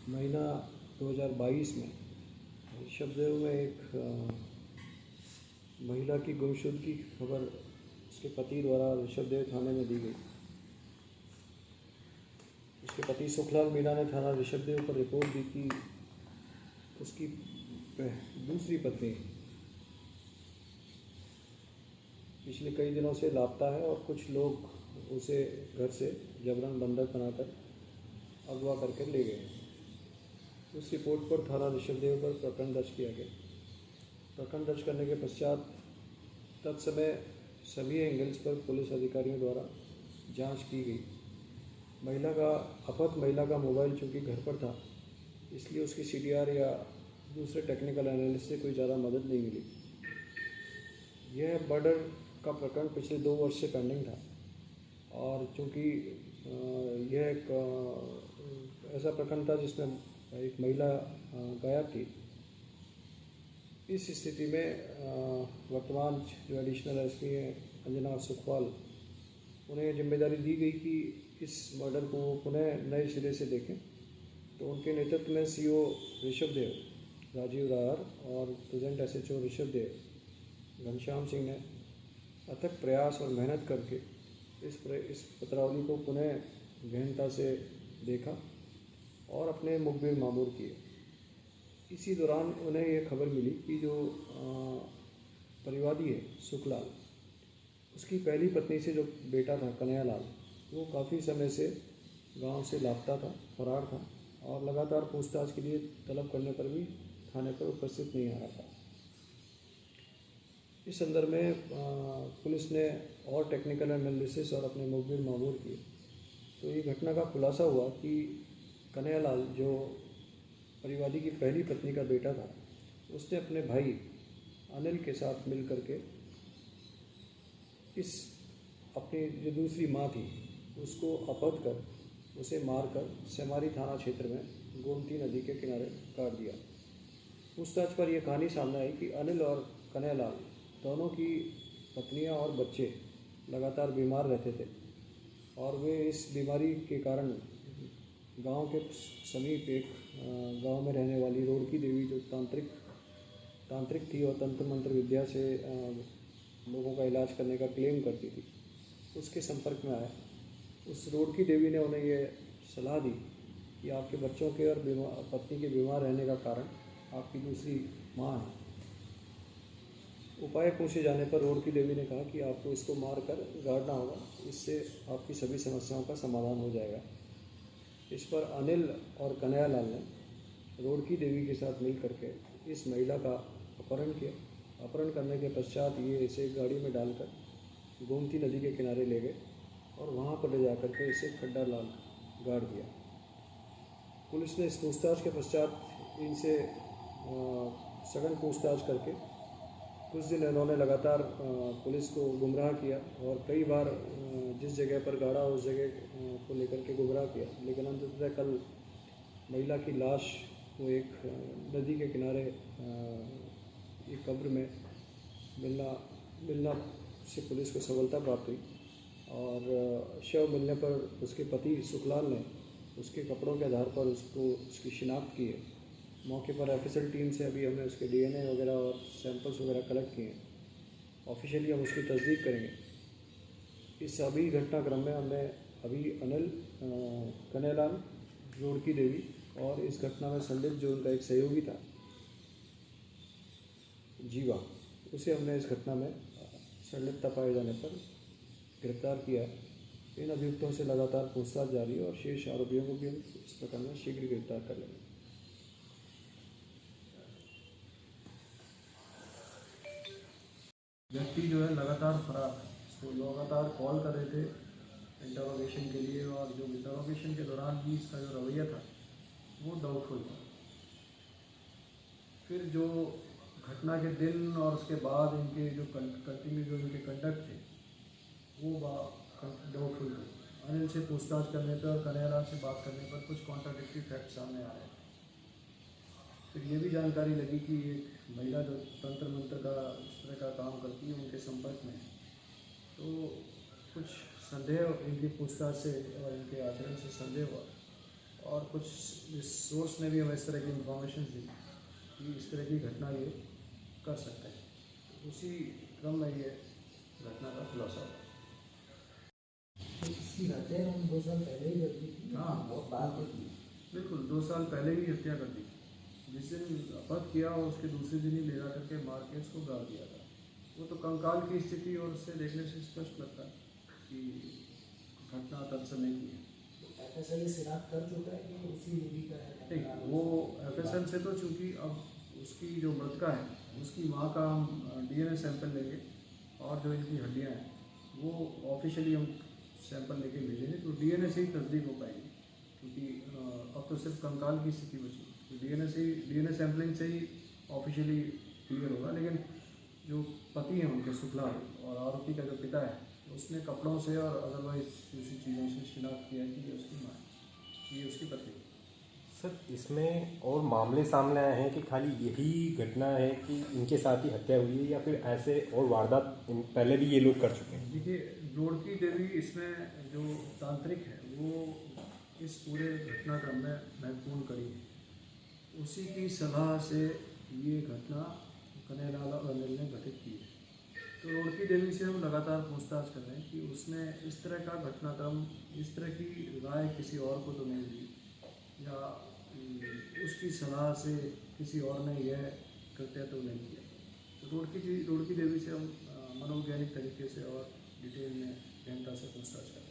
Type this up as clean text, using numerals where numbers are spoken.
महीना 2022 में ऋषभदेव में एक महिला की गुमशुदगी की खबर उसके पति द्वारा ऋषभदेव थाने में दी गई। उसके पति सुखलाल मीणा ने थाना ऋषभदेव पर रिपोर्ट दी कि उसकी दूसरी पत्नी पिछले कई दिनों से लापता है और कुछ लोग उसे घर से जबरन बंधक बनाकर अगवा करके ले गए। उस रिपोर्ट पर थाना ऋषभदेव पर प्रकरण दर्ज किया गया। प्रकरण दर्ज करने के पश्चात तत्समय सभी एंगल्स पर पुलिस अधिकारियों द्वारा जांच की गई। अपहृत महिला का मोबाइल चूँकि घर पर था, इसलिए उसकी सीडीआर या दूसरे टेक्निकल एनालिसिस से कोई ज़्यादा मदद नहीं मिली। यह मर्डर का प्रकरण पिछले 2 वर्ष से पेंडिंग था और चूँकि यह एक ऐसा प्रकरण था जिसमें एक महिला गायब थी। इस स्थिति में वर्तमान जो एडिशनल एसपी हैं अंजना सुखवाल, उन्हें जिम्मेदारी दी गई कि इस मर्डर को पुनः नए सिरे से देखें। तो उनके नेतृत्व में सीओ ऋषभदेव राजीव राहर और प्रेजेंट एसएचओ ऋषभदेव घनश्याम सिंह ने अथक प्रयास और मेहनत करके इस पत्रावली को पुनः गहनता से देखा और अपने मुखबिर मामूर किए। इसी दौरान उन्हें यह खबर मिली कि जो परिवादी है सुखलाल, उसकी पहली पत्नी से जो बेटा था कन्हैयालाल, वो काफ़ी समय से गांव से लापता था, फरार था और लगातार पूछताछ के लिए तलब करने पर भी थाने पर उपस्थित नहीं आ रहा था। इस संदर्भ में पुलिस ने और टेक्निकल एनालिसिस और अपने मुखबिर मामूर किए तो ये घटना का खुलासा हुआ कि कन्हैयालाल जो परिवादी की पहली पत्नी का बेटा था, उसने अपने भाई अनिल के साथ मिल करके इस अपनी जो दूसरी माँ थी उसको अपहृत कर उसे मारकर सेमारी थाना क्षेत्र में गोमती नदी के किनारे काट दिया। पूछताछ पर यह कहानी सामने आई कि अनिल और कन्हैयालाल दोनों की पत्नियां और बच्चे लगातार बीमार रहते थे और वे इस बीमारी के कारण गांव के समीप एक गांव में रहने वाली रोड़की देवी जो तांत्रिक थी और तंत्र मंत्र विद्या से लोगों का इलाज करने का क्लेम करती थी, उसके संपर्क में आया। उस रोड़की देवी ने उन्हें यह सलाह दी कि आपके बच्चों के और पत्नी के बीमार रहने का कारण आपकी दूसरी माँ है। उपाय पूछे जाने पर रोड़की देवी ने कहा कि आपको इसको मार कर गाड़ना होगा, इससे आपकी सभी समस्याओं का समाधान हो जाएगा। इस पर अनिल और कन्हैयालाल ने रोड़की देवी के साथ मिल करके इस महिला का अपहरण किया। अपहरण करने के पश्चात ये इसे गाड़ी में डालकर गोमती नदी के किनारे ले गए और वहाँ पर ले जाकर के इसे खड्डा गाड़ दिया। पुलिस ने इस पूछताछ के पश्चात इनसे सघन पूछताछ करके कुछ दिन इन्होंने लगातार पुलिस को गुमराह किया और कई बार जिस जगह पर गाड़ा उस जगह को लेकर के गुमराह किया, लेकिन अंततः कल महिला की लाश को एक नदी के किनारे एक कब्र में मिलना से पुलिस को सफलता प्राप्त हुई और शव मिलने पर उसके पति सुखलाल ने उसके कपड़ों के आधार पर उसकी शिनाख्त की है। मौके पर एफएसएल टीम से अभी हमने उसके डीएनए वगैरह और सैंपल्स वगैरह कलेक्ट किए हैं। ऑफिशियली हम उसकी तस्दीक करेंगे। इस सभी घटनाक्रम में हमने अभी अनिल, कन्हैयालाल, रोड़की देवी और इस घटना में संलिप्त जो उनका एक सहयोगी था जीवा, उसे हमने इस घटना में संलिप्तता पाए जाने पर गिरफ्तार किया। इन अभियुक्तों से लगातार पूछताछ जारी है और शेष आरोपियों को भी हम इस प्रकरण में शीघ्र गिरफ्तार कर लेंगे। व्यक्ति जो है लगातार फरार है, इसको लगातार कॉल कर रहे थे इंटरोगेशन के लिए और जो इंटरोगेशन के दौरान भी इसका जो रवैया था वो डाउटफुल था। फिर जो घटना के दिन और उसके बाद इनके जो कंटिन्यू जो इनके कंडक्ट थे वो डाउटफुल थे। अनिल से पूछताछ करने पर और कन्हैयालाल से बात करने पर कुछ कॉन्ट्राडिक्टरी फैक्ट सामने आ रहे थे। फिर ये भी जानकारी लगी कि एक महिला जो तंत्र मंत्र का इस तरह का काम करती है उनके संपर्क में, तो कुछ संदेह इनकी पूछताछ से और इनके आचरण से संदेह हुआ और कुछ सोर्स ने भी हमें इस तरह की इंफॉर्मेशन दी कि इस तरह की घटना ये कर सकते हैं। तो उसी क्रम में ये घटना का खुलासा हुआ। तो इसकी हत्या हम 2 साल पहले ही कर दी थी। हाँ, बहुत बात होती है। बिल्कुल 2 साल पहले ही हत्या कर दी। जिस दिन अपहरण किया और उसके दूसरे दिन ही ले जा करके मार के उसको गाड़ दिया था। वो तो कंकाल की स्थिति और उससे देखने से स्पष्ट लगता है कि घटना तब समय की है। FSL शिनाख्त कर चुका है कि उसी मूवी का है? नहीं, वो FSL से तो चूँकि अब उसकी जो मृतका है उसकी माँ का हम DNA सैंपल लेंगे और जो इनकी हड्डियाँ हैं वो ऑफिशियली हम सैंपल लेके भेजेंगे, तो DNA से ही तस्दीक हो पाएगी। क्योंकि अब तो सिर्फ कंकाल की स्थिति बची, तो DNA सैंपलिंग से ही ऑफिशियली क्लियर होगा। लेकिन जो पति हैं उनके शुक्ला और आरोपी का जो पिता है उसने कपड़ों से और अदरवाइज दूसरी चीज़ों से शिनाख्त किया कि ये उसकी माँ है, ये उसकी पत्नी। सर, इसमें और मामले सामने आए हैं कि खाली यही घटना है कि इनके साथ ही हत्या हुई है या फिर ऐसे और वारदात पहले भी ये लोग कर चुके हैं? देखिए, रुड़की देवी इसमें जो तांत्रिक है वो इस पूरे घटनाक्रम में महत्वपूर्ण कड़ी है। उसी की सलाह से ये घटना कन्हैयालाल और अनिल ने घटित की है। तो रुड़की देवी से हम लगातार पूछताछ कर रहे हैं कि उसने इस तरह का घटनाक्रम, इस तरह की राय किसी और को तो नहीं दी, या उसकी सलाह से किसी और ने यह कृत्य तो नहीं किया। तो रुड़की देवी से हम मनोवैज्ञानिक तरीके से और डिटेल में गहनता से पूछताछ करें।